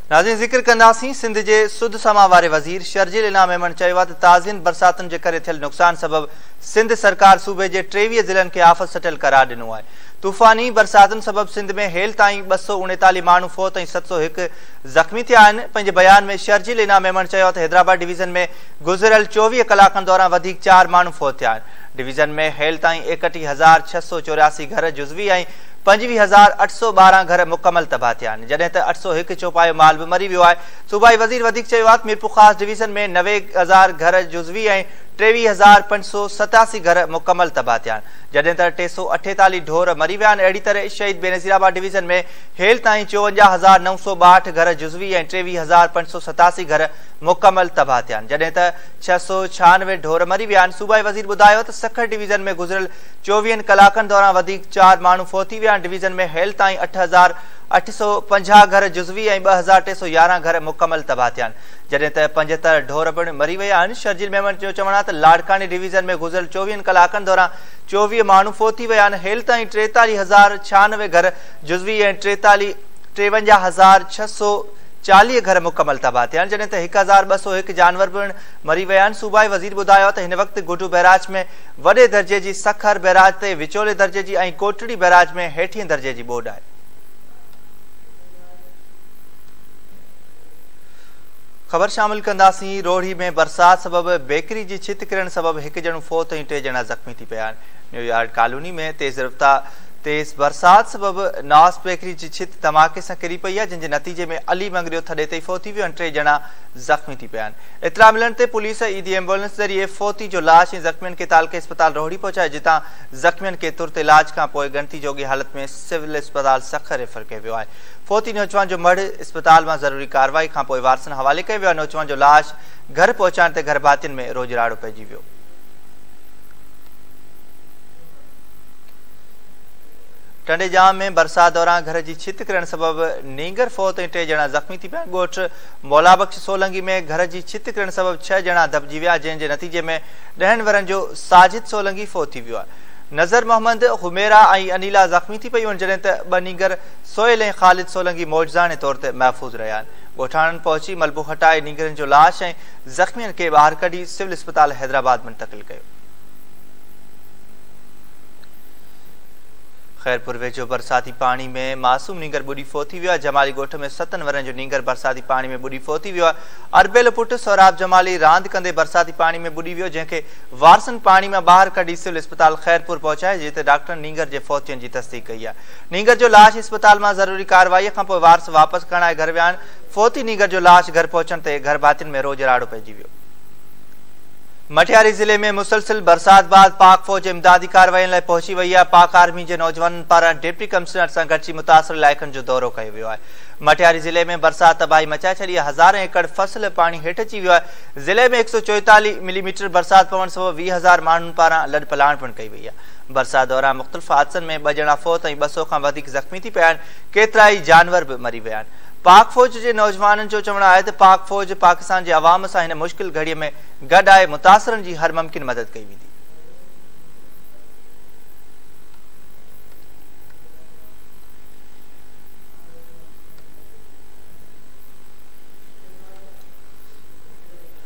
नाज़रीन ज़िक्र कंदासीं सिंध जे सुध समा वारे वज़ीर शर्जील इनाम मेमन चयो आहे त ताज़ियुनि बरसातुनि जे करे थियल नुक़सान सबबि सिंध सरकार सूबे जे 23 ज़िलनि खे आफ़त सटियल करार ॾिनो आहे। तूफ़ानी बरसातुनि सबबि सिंध में हेल ताईं 239 माण्हू फ़ौत ऐं 701 ज़ख़्मी थिया आहिनि। पंहिंजे बयान में शर्जील इनाम मेमन चयो त हैदराबाद डिवीज़न में गुज़िरियल 24 कलाकनि दौरान वधीक 4 माण्हू फ़ौत थिया आहिनि। डिवीज़न में हेल ताईं 61,684 घर जुज़वी ऐं 25,812 घर मुकमल तबाह थिया आहिनि, जॾहिं त 801 चौपायो माल बि मरी वियो आहे। सूबाई वज़ीर वधीक चयो आहे त मीरपुर ख़ासि डिवीज़न में 90,000 घर जुज़वी ऐं 23,587 घर मुकमल तबाह थिया आहिनि, जॾहिं त 348 ढोर मरी विया आहिनि। अहिड़ी तरह शहीद बेनज़ीराबाद डिवीज़न में हेल ताईं 54,962 घर जुज़वी ऐं 23,587 घर मुकमल तबाह थिया आहिनि, जॾहिं त 696 ढोर मरी विया आहिनि। सूबाई वज़ीर ॿुधायो त सखर डिवीज़न में गुज़िरियल 24 कलाकनि दौरान वधीक 4 माण्हू फ़ौत थी विया आहिनि। डिवीज़न में हेल ताईं 8,850 घर जुज़वी ऐं 2,311 घर मुकमल तबाह थिया आहिनि, जॾहिं त 75 ढोर पिणु मरी विया आहिनि। शर्जील मेमन जो चवणु आहे त लाड़कानी डिवीज़न में गुज़िरियल 24 कलाकनि दौरान 24 माण्हू फ़ौत थी विया आहिनि। हेल ताईं 43,096 घर जुज़वी ऐं 53,640 घर मुकमल तबाह थिया आहिनि, जॾहिं त 1,201 जानवर पिणु मरी विया आहिनि। सूबाई वज़ीर ॿुधायो त हिन वक़्तु गुडू बैराज में वॾे दर्जे जी सखर बैराज ते विचोले दर्जे जी ऐं कोटड़ी बैराज में हेठिएं दर्जे जी ॿोॾ आहे। ख़बर शामिल कंदासीं। रोहड़ी में बरसात सबबि बेकरी जी छित किरण सबबि 1 ॼणो फ़ौत ऐं 3 ॼणा ज़ख़्मी थी पिया आहिनि। न्यूयॉर्क कॉलोनी में तेज़ बरसात सबबि नवाज़ बेकरी जी छित धमाके सां किरी पई आहे, जंहिंजे नतीजे में अली मंगरियो थॾे ते फ़ौत थी वियो ऐं 3 ॼणा ज़ख़्मी थी पिया आहिनि। इतला मिलण ते पुलिस ईदी एम्बुलेंस ज़रिए फ़ौती जो लाश ऐं ज़ख़्मियुनि खे तालके अस्पताल रोहड़ी पहुचाए, जितां ज़ख़्मियुनि खे तुर्त इलाज खां पोइ गणती जोगी हालत में सिविल अस्पताल सखर रेफर कयो वियो आहे। फ़ौती नौजवान जो मढ़ अस्पताल मां ज़रूरी कार्रवाई खां पोइ वारसनि हवाले कयो वियो आहे। नौजवान जो लाश घर पहुचाइण ते घर भातियुनि में रोजराड़ो पइजी वियो। टंडेजाम में बरसात दौरान घर जी छित किरण सबबि नींगर फ़ौत ऐं 3 ॼणा ज़ख़्मी थी पिया आहिनि। ॻोठ मौलाबख्श सोलंगी में घर जी छित किरण सबबि 6 ॼणा दॿिजी विया, जंहिंजे नतीजे में 10 वरनि जो साजिद सोलंगी फ़ौत थी वियो आहे। नज़र मोहम्मद हुमेरा ऐं अनीला ज़ख़्मी थी पयूं आहिनि, जॾहिं त 2 नींगर सोहेल ऐं ख़ालिद सोलंगी मौजज़ाने तौर ते महफ़ूज़ रहिया आहिनि। ॻोठाणनि पहुची मलबो हटाए नींगरनि जो लाश ऐं ज़ख़्मियुनि खे ॿाहिरि कढी सिविल अस्पताल हैदराबाद मुंतक़िल कयो। खैरपुर वेझो बरसाती पानी में मासूम नींगर ॿुॾी फ़ौत थी वियो आहे। जमाली ॻोठ में 7 वरनि जो नींगर बरसाती पानी में ॿुॾी फ़ौत थी वियो आहे। अरबेल पुटु सोराब जमाली रांदि कंदे बरसाती पानी में ॿुॾी वियो, जंहिंखे वारसनि पानी मां ॿाहिरि कढी सिविल अस्पताल खैरपुर पहुचाए, जिते डॉक्टरनि नींगर जे फ़ौतियुनि जी तस्दीक़ कई आहे। नींगर जो लाश अस्पताल मां ज़रूरी कार्रवाई खां पोइ वारस वापसि खणाए घर विया आहिनि। फ़ौती नींगर जो लाश घर पहुचण ते घर भातियुनि में रोजराड़ो पइजी वियो। मटियारी ज़िले में मुसलसिल बरसात बाद पाक फ़ौज इमदादी कार्रवाई लाइ पहुची वई आहे। पाक आर्मी जे नौजवाननि पारां डिप्टी कमिश्नर सां गॾिजी मुतासिर इलाइक़नि जो दौरो कयो वियो आहे। मटियारी ज़िले में बरसात तबाही मचाए छॾी आहे। 1000 एकड़ फसल पाणी हेठि अची वियो आहे। ज़िले में 144 मिलीमीटर बरसात पवण सबबि 20,000 माण्हुनि पारां लॾ पलाण पिणु कई वई आहे। बरसात दौरान मुख़्तलिफ़ हादसनि में 2 ॼणा फ़ौत ऐं 200 खां वधीक ज़ख़्मी थी पिया आहिनि। केतिरा ई जानवर बि मरी विया आहिनि। पाक फ़ौज जे नौजवाननि जो चवणु आहे त पाक फ़ौज पाकिस्तान जे अवाम सां हिन मुश्किल घड़ीअ में गॾु आहे मुतासिरनि जी हर मुमकिन मदद कई वेंदी।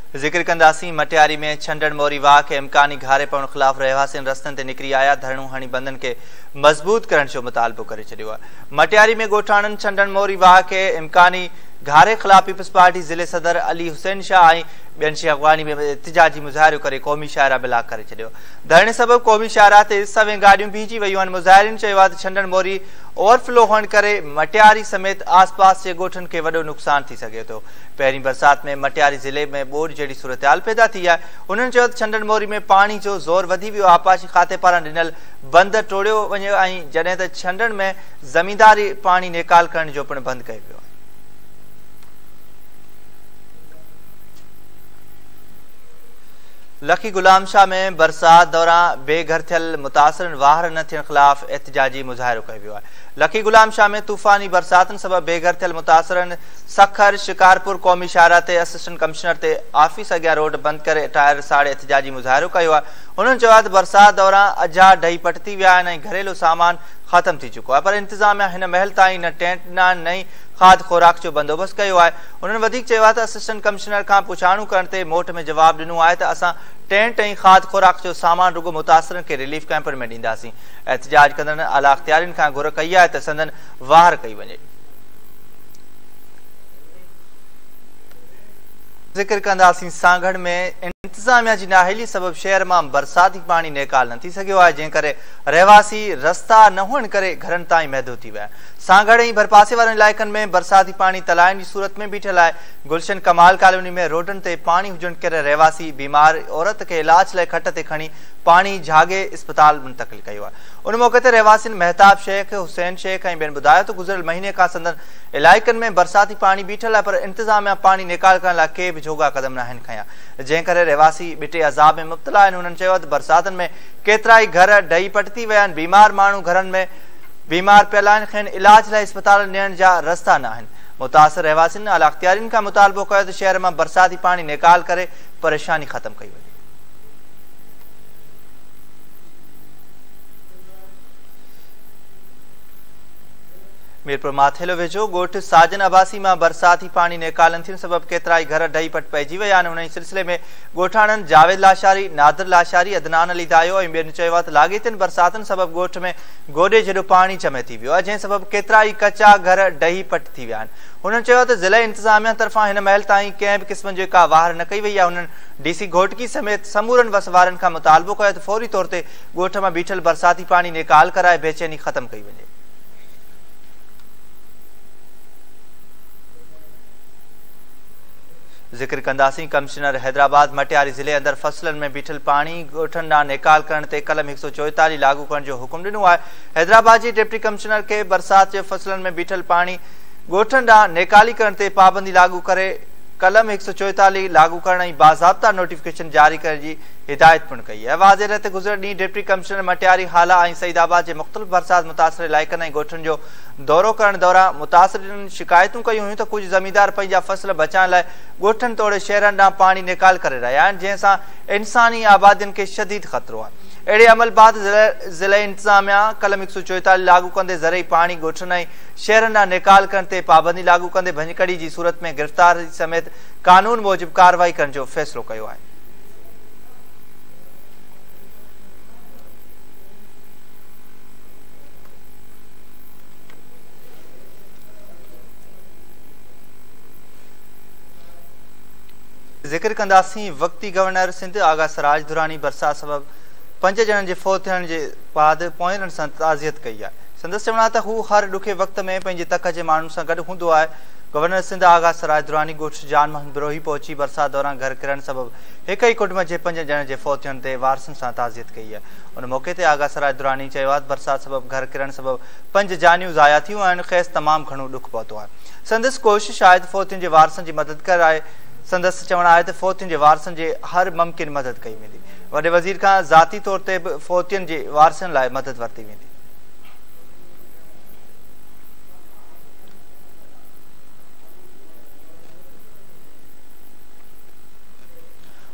ज़िक्र कंदासीं। मटियारी में छंडण मोरी वाह खे इम्कानी घारे पवण ख़िलाफ़ रहवासियुनि रस्तनि ते निकिरी आया। धरणू हणी बंधन खे मज़बूत करण जो मुतालबो करे छॾियो आहे। मटियारी में ॻोठाणनि छंडण मोरी वाह खे इम्कानी घारे ख़िलाफ़ पीपल्स पार्टी ज़िले सदर अली हुसैन शाह ऐं ॿियनि शहवानी में एहतिजाजी मुज़ाहिरो करे क़ौमी शाइरा बिलाक करे छॾियो। धरणे सबबि क़ौमी शाइरा ते सवें गाॾियूं बीहजी वयूं आहिनि। मुज़ाहिरीन चयो आहे त छंडण मोरी ओवरफ्लो हुअण करे मटियारी समेत आसपास जे ॻोठनि खे वॾो नुक़सान थी सघे थो। पहिरीं बरसात में मटियारी ज़िले में ॿोॾ जहिड़ी सूरतहाल पैदा थी आहे। उन्हनि चयो त छंडण मोरी में पाणी जो ज़ोर वधी वियो। आपाशी खाते पारां ॾिनल बंद टोड़ियो वञियो ऐं जॾहिं त छंडण में ज़मींदारी पाणी नेकाल करण जो पिणु बंदि कयो वियो आहे। लखी गुलाम शाह में बरसात दौरान बेघर थियल मुतासिरनि वाहर न थियण ख़िलाफ़ एहतिजाजी मुज़ाहिरो कयो वियो आहे। लखी गुलाम शाह में तूफ़ानी बरसातुनि सबबि बेघर थियल मुतासिरनि सखर शिकारपुर क़ौमी शाइरा ते असिस्टेंट कमिश्नर ते ऑफिस अॻियां रोड बंदि करे टायर साड़े एहतिजाजी मुज़ाहिरो कयो आहे। उन्हनि चयो आहे त बरसात दौरान अजा ढही पटती विया आहिनि ऐं घरेलू सामान खत्म थी चुको है, पर इंतजामिया हिन महल ताईं न टेंट न नई खाद खुराक जो बंदोबस्त कयो आहे। उन्हनि वधीक चयो आहे त असिस्टेंट कमिश्नर खां पुछाणू करण ते मोट में जवाब ॾिनो आहे त असां टेंट ऐं खाद खुराक जो सामान रुगो मुतासिरनि खे रिलीफ कैंपनि में ॾींदासीं। एहतजाज कंदड़नि आला अख़्तियारियुनि खां घुर कई आहे त संदन वाहर कई वञे। ज़िक्र कंदासीं सांगड़ में इंतजामिया जी नाहेली सबब शहर में बरसाती पानी निकाल न थी सघियो आहे, जंहिं करे रहवासी रस्ता न हुअण करे घरनि ताईं महदूद थी विया। सांगड़ ऐं भरपासे वारनि इलाइक़नि में बरसाती पानी तलाइण जी सूरत में बीठल आहे। गुलशन कमाल कॉलोनी में रोडनि ते पानी हुजण करे रहवासी बीमार औरत खे इलाज लाइ खट ते खणी पानी झागे अस्पताल मुंतकिल कयो आहे। उन मौके ते रहवासियुनि महताब शेख, हुसैन शेख ऐं ॿियनि ॿुधायो त गुज़िरियल महीने खां संदन इलाइक़नि में बरसाती पानी बीठल आहे, पर इंतजामिया पानी निकाल करण लाइ के बि जोगा क़दम न आहिनि खयां, जंहिं करे रहवासी बिटे अज़ाब में मुब्तला आहिनि। उन्हनि चयो त बरसातनि में केतिरा ई घर ढही पटती विया आहिनि, बीमार माण्हू घरनि में बीमार पियल आहिनि, खेनि इलाज लाइ अस्पताल ॾियण जा रस्ता न आहिनि। मुतासिर रहवासियुनि आला अख़्तियारियुनि खां मुतालबो कयो त शहर मां बरसाती पानी निकाल करे परेशानी ख़त्म कई वञे। मीरपुर माथेलो वेझो ॻोठ साजन अबासी में बरसाती पानी निकालन थियण सबब केतिरा ई घर ढही पट पइजी विया आहिनि। उन सिलसिले में ॻोठाणनि जावेद लाशारी, नादिर लाशारी, अदनान अली दायो ऐं ॿियनि चयो आहे त लाॻीतियुनि बरसातनि सबब ॻोठ में गोॾे जहिड़ो पानी जमे थी वियो आहे, जंहिं सबब केतिरा ई कचा घर ढही पट थी विया आहिनि। हुननि चयो त ज़िला इंतज़ामिया तरफ़ां हिन महल ताईं कंहिं बि क़िस्म जी का वाहर न कई वई आहे। हुननि डीसी घोटकी समेत समूरनि वसवारनि खां मुतालबो कयो त फौरी तौर ते ॻोठ मां बीठल बरसाती पानी निकाल कराए बेचैनी ख़त्म कई वञे। जिक्र कंदासीं कमिश्नर हैदराबाद मटियारी ज़िले अंदर फसलनि में बीठल पानी ॻोठनि ॾांहुं निकाल करण ते कलम 144 लागू करण जो हुकुम ॾिनो आहे। हैदराबाद जी डिप्टी कमिश्नर खे बरसात जे फसलनि में बीठल पानी ॻोठनि ॾांहुं निकाली करण ते पाबंदी लागू करे कलम 144 लागू करण ऐं बाज़ाब्ता नोटिफिकेशन जारी करण जी हिदायत पिणु कई आहे। वाज़े रहे त गुज़िरियल ॾींहुं डिप्टी कमिश्नर मटियारी हाला ऐं सईदाबाद जे मुख़्तलिफ़ बरसात मुतासिर इलाइक़नि ऐं ॻोठनि जो दौरो करण दौरान मुतासिरनि शिकायतूं कयूं हुयूं त कुझु ज़मींदार पंहिंजा फसल बचाइण लाइ ॻोठनि तोड़े शहरनि ॾांहुं पानी निकाल करे रहिया आहिनि, जंहिंसां इंसानी आबादियुनि खे शदीद ख़तरो आहे। अहिड़े अमल बाद ज़िला इंतज़ामिया कलम 144 लागू कंदे ज़रई पानी ॻोठनि ऐं शहरनि ॾांहुं निकाल करण ते पाबंदी लागू कंदे भञकड़ी जी सूरत में गिरफ़्तारी समेत कानून मूजिब कार्रवाई करण जो फ़ैसिलो कयो आहे। जिक्र कंदासीं वक्ती गवर्नर सिंध आगा सराज दुरानी बरसात सबब 5 ॼणनि जे फौत थियण जे बाद पोयरनि सां ताज़ियत कई आहे। संदसि चवण आहे त हू हर ॾुखे वक़्त में पंहिंजे तक जे माण्हुनि सां गॾु हूंदो आहे। गवर्नर सिंध आगा सराज दुरानी ॻोठ जान मोहन बिरोही पहुची बरसात दौरान घर किरण सबब हिक ई कुटुंब जे 5 ॼणनि जे फौत थियण ते वारसनि सां ताज़ियत कई आहे। उन मौके ते आगा सराज दुरानी चयो आहे त बरसात सबब घर किरण सबब 5 जानियूं ज़ाया थियूं आहिनि, खेसि तमामु घणो ॾुख पहुतो आहे। संदसि कोशिशि आहे त फौतियुनि जे वारसनि जी मदद कराए। संदसि चवण आहे त फौतियुनि जे वारसनि जे हर मुमकिन मदद कई वेंदी। वॾे वज़ीर खां ज़ाती तौर ते बि फौतियुनि जे वारसनि लाइ मदद वरिती वेंदी।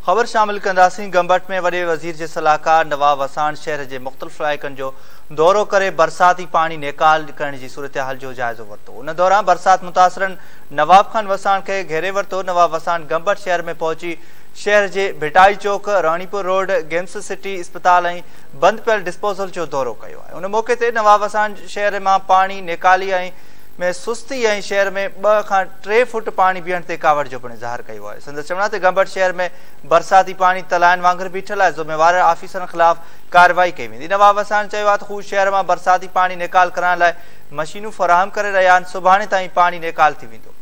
ख़बर शामिल कंदासीं गंबट में वॾे वज़ीर जे सलाहकार नवाब वसाण शहर जे मुख़्तलिफ़ इलाइक़नि जो दौरो करे बरसाती पानी निकाल करण जी सूरत हाल जो जाइज़ो वरितो। उन दौरान बरसात मुतासिरनि नवाब खान वसाण खे घेरे वरितो। नवाब वसाण गंबट शहर में पहुची शहर जे भिटाई चौक, राणीपुर रोड, गेम्स सिटी अस्पताल ऐं बंदि पियल डिस्पोजल जो दौरो कयो आहे। उन मौके ते नवाब वसाण शहर मां पानी निकाली ऐं में सुस्ती ऐं शहर में 2 खां 3 फुट पानी बीहण ते कावड़ जो पिणु ज़ाहिर कयो आहे। संदसि चवण ते गंबट शहर में बरसाती पानी तलाइण वांगुरु बीठल आहे। ज़िम्मेवार ऑफिसरनि ख़िलाफ़ कार्रवाई कई वेंदी। नवाब वसाण चयो आहे त हू शहर मां बरसाती पानी निकाल करण लाइ मशीनूं फ़राहम करे रहिया आहिनि। सुभाणे ताईं पानी निकाल थी वेंदो।